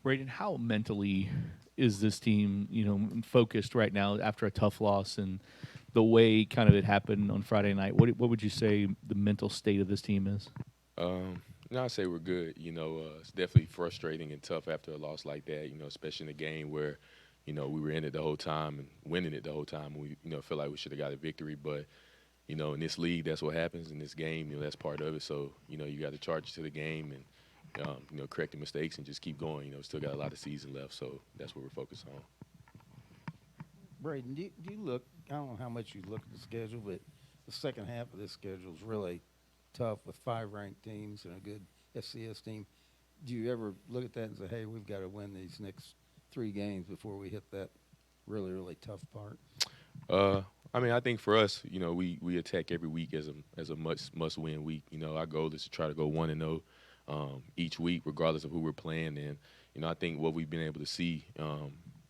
Braden, how mentally is this team, focused right now after a tough loss and the way kind of it happened on Friday night? What would you say the mental state of this team is? No, I say we're good. It's definitely frustrating and tough after a loss like that. Especially in a game where, we were in it the whole time and winning it the whole time. We, feel like we should have got a victory, but in this league, that's what happens. In this game, that's part of it. So, you got to charge to the game and, correct the mistakes and just keep going. Still got a lot of season left, so that's what we're focused on. Braden, do you look? I don't know how much you look at the schedule, but the second half of this schedule is really tough with five ranked teams and a good FCS team. Do you ever look at that and say, "Hey, we've got to win these next three games before we hit that really tough part"? Uh, I mean, I think for us, we attack every week as a must win week. Our goal is to try to go 1-0 each week, regardless of who we're playing. And I think what we've been able to see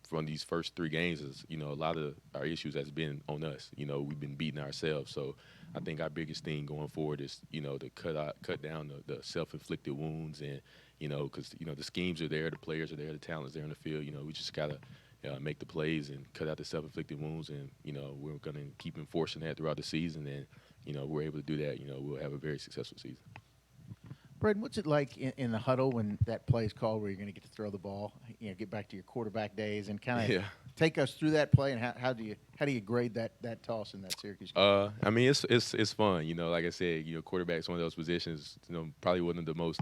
from these first three games is, a lot of our issues has been on us. We've been beating ourselves. So I think our biggest thing going forward is, to cut down the self-inflicted wounds and, because the schemes are there, the players are there, the talent's there in the field. We just gotta make the plays and cut out the self-inflicted wounds, and we're going to keep enforcing that throughout the season. And we're able to do that. We'll have a very successful season. Braden, what's it like in the huddle when that play is called where you're going to get to throw the ball? Get back to your quarterback days and kind of Yeah. take us through that play and how do you grade that toss in that Syracuse game? I mean, it's fun. Like I said, quarterback's one of those positions. Probably one of the most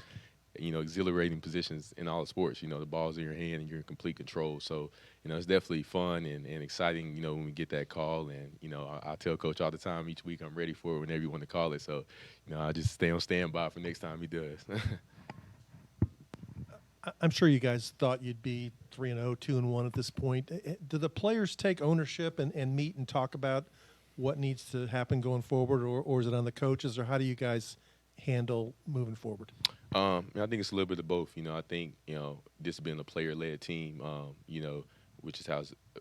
exhilarating positions in all of sports. The ball's in your hand and you're in complete control. So, it's definitely fun and exciting, when we get that call. And, I tell Coach all the time each week I'm ready for it whenever you want to call it. So, I just stay on standby for next time he does. I'm sure you guys thought you'd be 3-0, 2-1 at this point. Do the players take ownership and meet and talk about what needs to happen going forward, or is it on the coaches, or how do you guys handle moving forward? I think it's a little bit of both. I think this being a player-led team, which is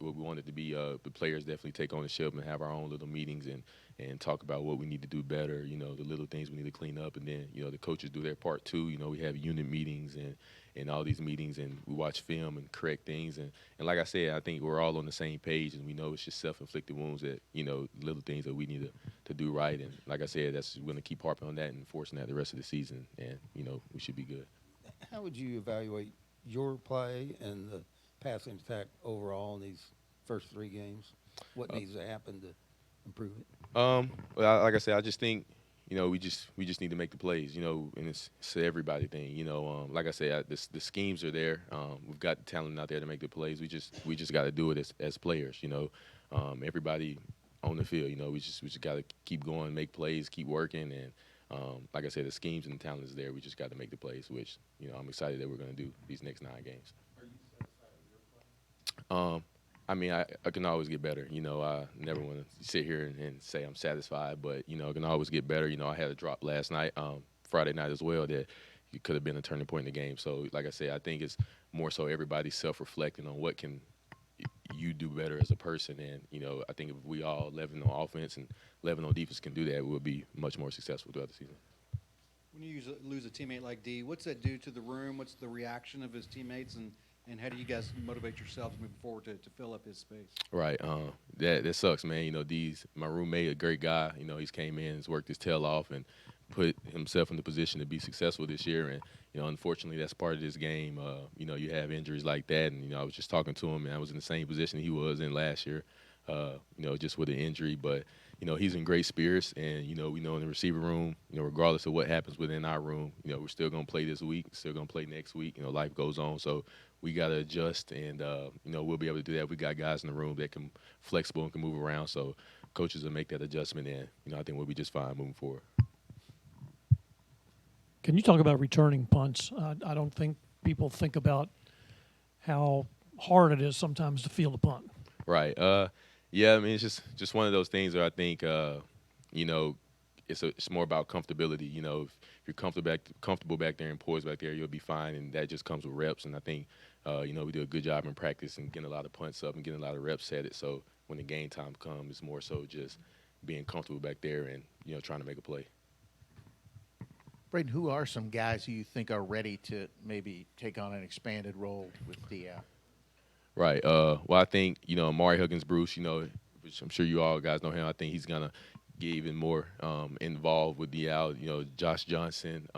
what we want it to be. The players definitely take ownership and have our own little meetings and talk about what we need to do better. The little things we need to clean up, and then the coaches do their part too. We have unit meetings and all these meetings, and we watch film and correct things. And like I said, I think we're all on the same page, and we know it's just self-inflicted wounds that little things that we need to do right. And like I said, we're going to keep harping on that and enforcing that the rest of the season, and we should be good. How would you evaluate your play and the passing attack overall in these first three games? What needs to happen to improve it? Well, like I said, I just think we just need to make the plays, and it's an everybody thing, Like I said, the schemes are there. We've got the talent out there to make the plays. We just got to do it as players, Everybody on the field, we just got to keep going, make plays, keep working, and like I said, the schemes and the talent is there. We just got to make the plays, which I'm excited that we're going to do these next 9 games. I mean, I can always get better. I never want to sit here and say I'm satisfied, but I can always get better. I had a drop last night, Friday night as well, that it could have been a turning point in the game. So, like I said, I think it's more so everybody self-reflecting on what can you do better as a person. And I think if we all 11 on offense and 11 on defense can do that, we'll be much more successful throughout the season. When you lose a teammate like D, what's that do to the room? What's the reaction of his teammates, and how do you guys motivate yourselves moving forward to fill up his space? Right. That sucks, man. D's my roommate, a great guy. He's came in, has worked his tail off, and put himself in the position to be successful this year. And unfortunately, that's part of this game. You have injuries like that, and I was just talking to him, and I was in the same position he was in last year. Just with an injury, but he's in great spirits, and we know in the receiver room, regardless of what happens within our room, we're still gonna play this week, still gonna play next week. Life goes on, so we gotta adjust, and we'll be able to do that. We got guys in the room that can flexible and can move around, so coaches will make that adjustment, and I think we'll be just fine moving forward. Can you talk about returning punts? I don't think people think about how hard it is sometimes to field a punt. Right. Yeah. I mean, it's just one of those things where I think it's more about comfortability. If you're comfortable back there and poised back there, you'll be fine, and that just comes with reps. And I think we do a good job in practice and getting a lot of punts up and getting a lot of reps at it. So when the game time comes, it's more so just being comfortable back there and trying to make a play. Braden, who are some guys who you think are ready to maybe take on an expanded role with the Right. Well, I think Amari Huggins, Bruce. Which I'm sure you all guys know him. I think he's gonna get even more involved with DL. Josh Johnson,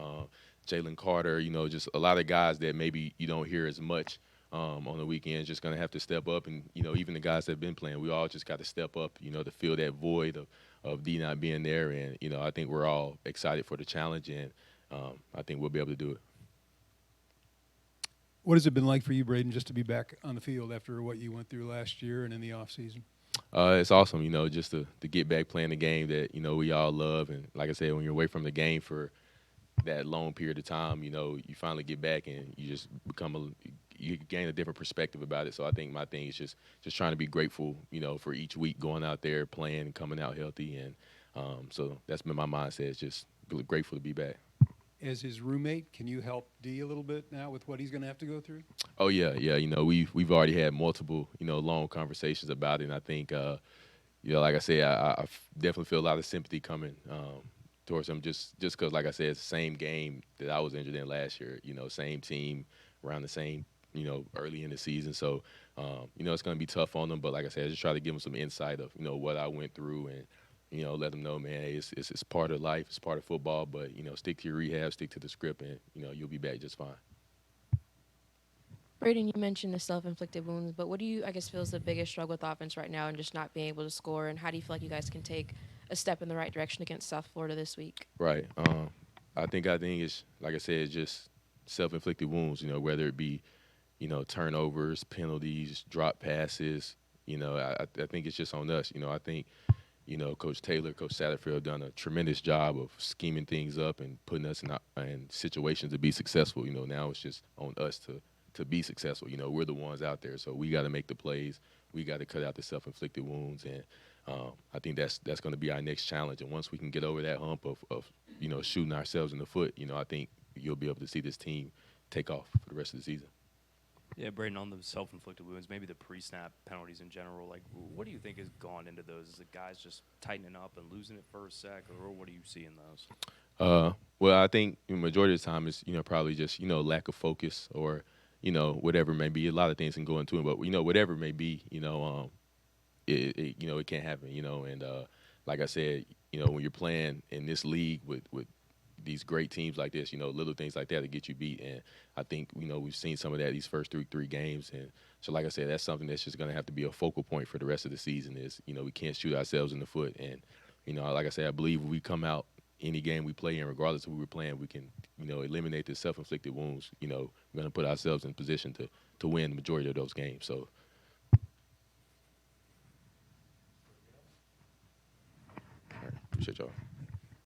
Jalen Carter. Just a lot of guys that maybe you don't hear as much on the weekends. Just gonna have to step up, and even the guys that have been playing, we all just got to step up. To fill that void of D not being there, and I think we're all excited for the challenge, and I think we'll be able to do it. What has it been like for you, Braden, just to be back on the field after what you went through last year and in the off season? It's awesome, just to get back playing the game that we all love, and like I said, when you're away from the game for that long period of time, you finally get back and you just you gain a different perspective about it. So I think my thing is just trying to be grateful, for each week going out there playing and coming out healthy, and so that's been my mindset. It's just grateful to be back. As his roommate, can you help D a little bit now with what he's going to have to go through? Oh yeah. We've already had multiple long conversations about it, and I think like I said, I definitely feel a lot of sympathy coming towards him just because, like I said, it's the same game that I was injured in last year. Same team around the same early in the season, so it's going to be tough on them. But like I said, I just try to give him some insight of what I went through, and let them know, man, hey, it's part of life, it's part of football, but, stick to your rehab, stick to the script, and, you'll be back just fine. Braden, you mentioned the self-inflicted wounds, but what do you, I guess, feel is the biggest struggle with offense right now and just not being able to score, and how do you feel like you guys can take a step in the right direction against South Florida this week? Right. I think it's, like I said, it's just self-inflicted wounds, whether it be, turnovers, penalties, drop passes, I think it's just on us. I think Coach Taylor, Coach Satterfield have done a tremendous job of scheming things up and putting us in situations to be successful. Now it's just on us to be successful. We're the ones out there, so we got to make the plays. We got to cut out the self-inflicted wounds, and I think that's going to be our next challenge. And once we can get over that hump of shooting ourselves in the foot, I think you'll be able to see this team take off for the rest of the season. Yeah, Braden, on the self-inflicted wounds, maybe the pre-snap penalties in general, like what do you think has gone into those? Is it guys just tightening up and losing it for a sec, or what do you see in those? Well, I think the majority of the time is, probably just, lack of focus or, whatever it may be. A lot of things can go into it, but, whatever it may be, it can't happen, and like I said, when you're playing in this league with these great teams like this, little things like that to get you beat. And I think, we've seen some of that these first three games. And so, like I said, that's something that's just going to have to be a focal point for the rest of the season is, we can't shoot ourselves in the foot. And, like I said, I believe when we come out any game we play in, regardless of who we're playing, we can, eliminate the self-inflicted wounds. We're going to put ourselves in position to win the majority of those games. So. All right. Appreciate y'all.